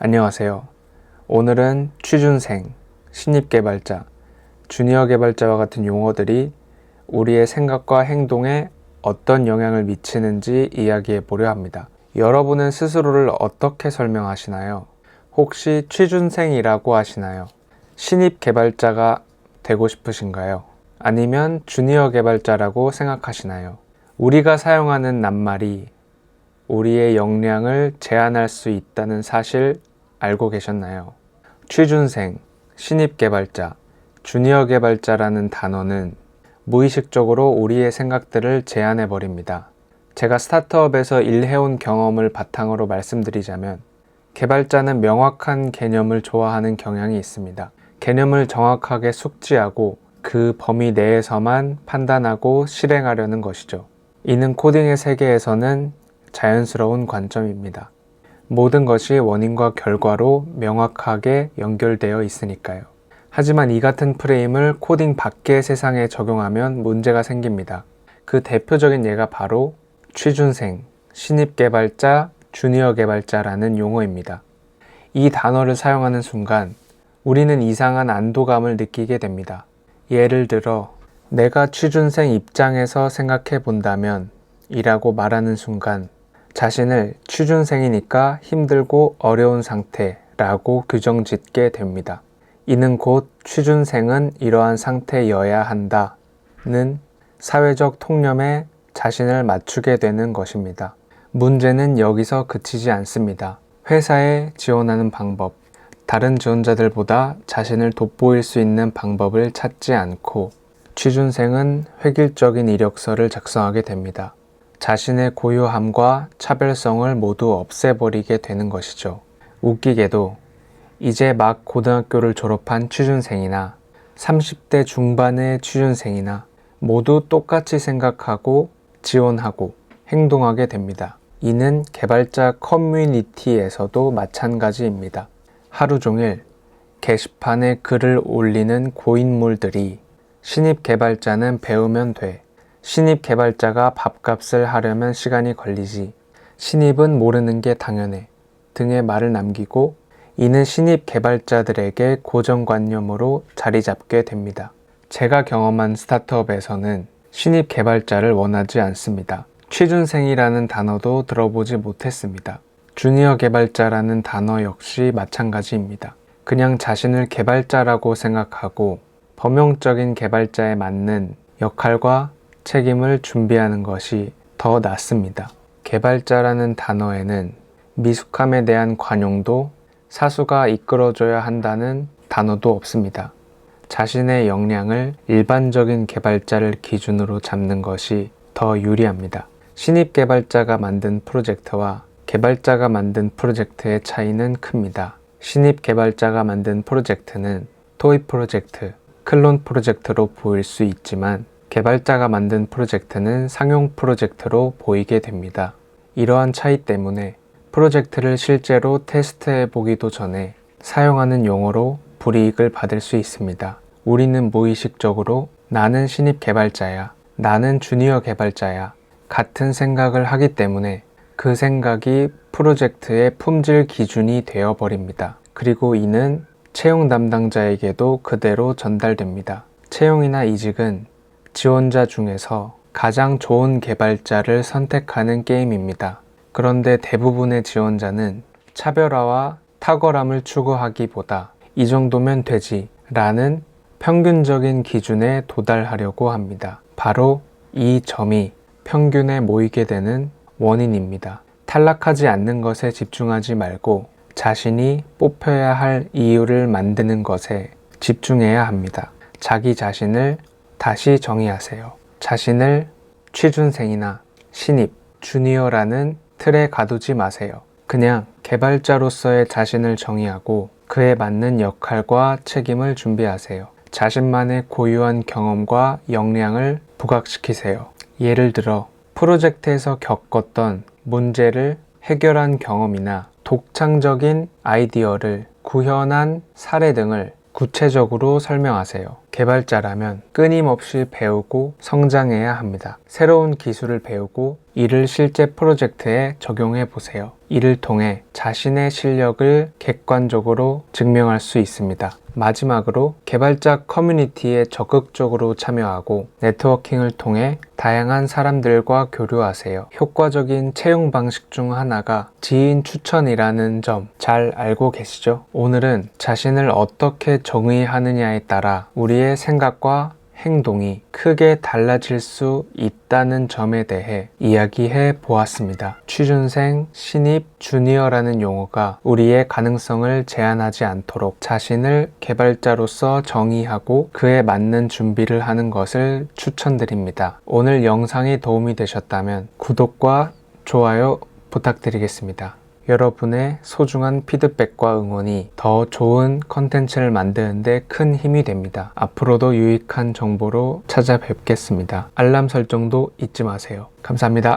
안녕하세요. 오늘은 취준생, 신입개발자, 주니어 개발자와 같은 용어들이 우리의 생각과 행동에 어떤 영향을 미치는지 이야기해 보려 합니다. 여러분은 스스로를 어떻게 설명하시나요? 혹시 취준생이라고 하시나요? 신입 개발자가 되고 싶으신가요? 아니면 주니어 개발자라고 생각하시나요? 우리가 사용하는 낱말이 우리의 역량을 제한할 수 있다는 사실 알고 계셨나요? 취준생, 신입 개발자, 주니어 개발자라는 단어는 무의식적으로 우리의 생각들을 제한해 버립니다. 제가 스타트업에서 일해온 경험을 바탕으로 말씀드리자면 개발자는 명확한 개념을 좋아하는 경향이 있습니다. 개념을 정확하게 숙지하고 그 범위 내에서만 판단하고 실행하려는 것이죠. 이는 코딩의 세계에서는 자연스러운 관점입니다. 모든 것이 원인과 결과로 명확하게 연결되어 있으니까요. 하지만 이 같은 프레임을 코딩 밖의 세상에 적용하면 문제가 생깁니다. 그 대표적인 예가 바로 취준생, 신입 개발자, 주니어 개발자라는 용어입니다. 이 단어를 사용하는 순간 우리는 이상한 안도감을 느끼게 됩니다. 예를 들어 내가 취준생 입장에서 생각해 본다면 이라고 말하는 순간 자신을 취준생이니까 힘들고 어려운 상태라고 규정짓게 됩니다. 이는 곧 취준생은 이러한 상태여야 한다는 사회적 통념에 자신을 맞추게 되는 것입니다. 문제는 여기서 그치지 않습니다. 회사에 지원하는 방법, 다른 지원자들보다 자신을 돋보일 수 있는 방법을 찾지 않고 취준생은 획일적인 이력서를 작성하게 됩니다. 자신의 고유함과 차별성을 모두 없애버리게 되는 것이죠. 웃기게도 이제 막 고등학교를 졸업한 취준생이나 30대 중반의 취준생이나 모두 똑같이 생각하고 지원하고 행동하게 됩니다. 이는 개발자 커뮤니티에서도 마찬가지입니다. 하루 종일 게시판에 글을 올리는 고인물들이 신입 개발자는 배우면 돼. 신입 개발자가 밥값을 하려면 시간이 걸리지. 신입은 모르는 게 당연해. 등의 말을 남기고 이는 신입 개발자들에게 고정관념으로 자리 잡게 됩니다. 제가 경험한 스타트업에서는 신입 개발자를 원하지 않습니다. 취준생이라는 단어도 들어보지 못했습니다. 주니어 개발자라는 단어 역시 마찬가지입니다. 그냥 자신을 개발자라고 생각하고 범용적인 개발자에 맞는 역할과 책임을 준비하는 것이 더 낫습니다. 개발자라는 단어에는 미숙함에 대한 관용도 사수가 이끌어줘야 한다는 단어도 없습니다. 자신의 역량을 일반적인 개발자를 기준으로 잡는 것이 더 유리합니다. 신입 개발자가 만든 프로젝트와 개발자가 만든 프로젝트의 차이는 큽니다. 신입 개발자가 만든 프로젝트는 토이 프로젝트, 클론 프로젝트로 보일 수 있지만 개발자가 만든 프로젝트는 상용 프로젝트로 보이게 됩니다. 이러한 차이 때문에 프로젝트를 실제로 테스트해 보기도 전에 사용하는 용어로 불이익을 받을 수 있습니다. 우리는 무의식적으로 나는 신입 개발자야, 나는 주니어 개발자야 같은 생각을 하기 때문에 그 생각이 프로젝트의 품질 기준이 되어버립니다. 그리고 이는 채용 담당자에게도 그대로 전달됩니다. 채용이나 이직은 지원자 중에서 가장 좋은 개발자를 선택하는 게임입니다. 그런데 대부분의 지원자는 차별화와 탁월함을 추구하기보다 이 정도면 되지 라는 평균적인 기준에 도달하려고 합니다. 바로 이 점이 평균에 모이게 되는 원인입니다. 탈락하지 않는 것에 집중하지 말고 자신이 뽑혀야 할 이유를 만드는 것에 집중해야 합니다. 자기 자신을 다시 정의하세요. 자신을 취준생이나 신입, 주니어라는 틀에 가두지 마세요. 그냥 개발자로서의 자신을 정의하고 그에 맞는 역할과 책임을 준비하세요. 자신만의 고유한 경험과 역량을 부각시키세요. 예를 들어 프로젝트에서 겪었던 문제를 해결한 경험이나 독창적인 아이디어를 구현한 사례 등을 구체적으로 설명하세요. 개발자라면 끊임없이 배우고 성장해야 합니다. 새로운 기술을 배우고 이를 실제 프로젝트에 적용해 보세요. 이를 통해 자신의 실력을 객관적으로 증명할 수 있습니다. 마지막으로 개발자 커뮤니티에 적극적으로 참여하고 네트워킹을 통해 다양한 사람들과 교류하세요. 효과적인 채용 방식 중 하나가 지인 추천이라는 점 잘 알고 계시죠? 오늘은 자신을 어떻게 정의하느냐에 따라 우리의 생각과 행동이 크게 달라질 수 있다는 점에 대해 이야기해 보았습니다. 취준생, 신입, 주니어라는 용어가 우리의 가능성을 제한하지 않도록 자신을 개발자로서 정의하고 그에 맞는 준비를 하는 것을 추천드립니다. 오늘 영상이 도움이 되셨다면 구독과 좋아요 부탁드리겠습니다. 여러분의 소중한 피드백과 응원이 더 좋은 컨텐츠를 만드는 데 큰 힘이 됩니다. 앞으로도 유익한 정보로 찾아뵙겠습니다. 알람 설정도 잊지 마세요. 감사합니다.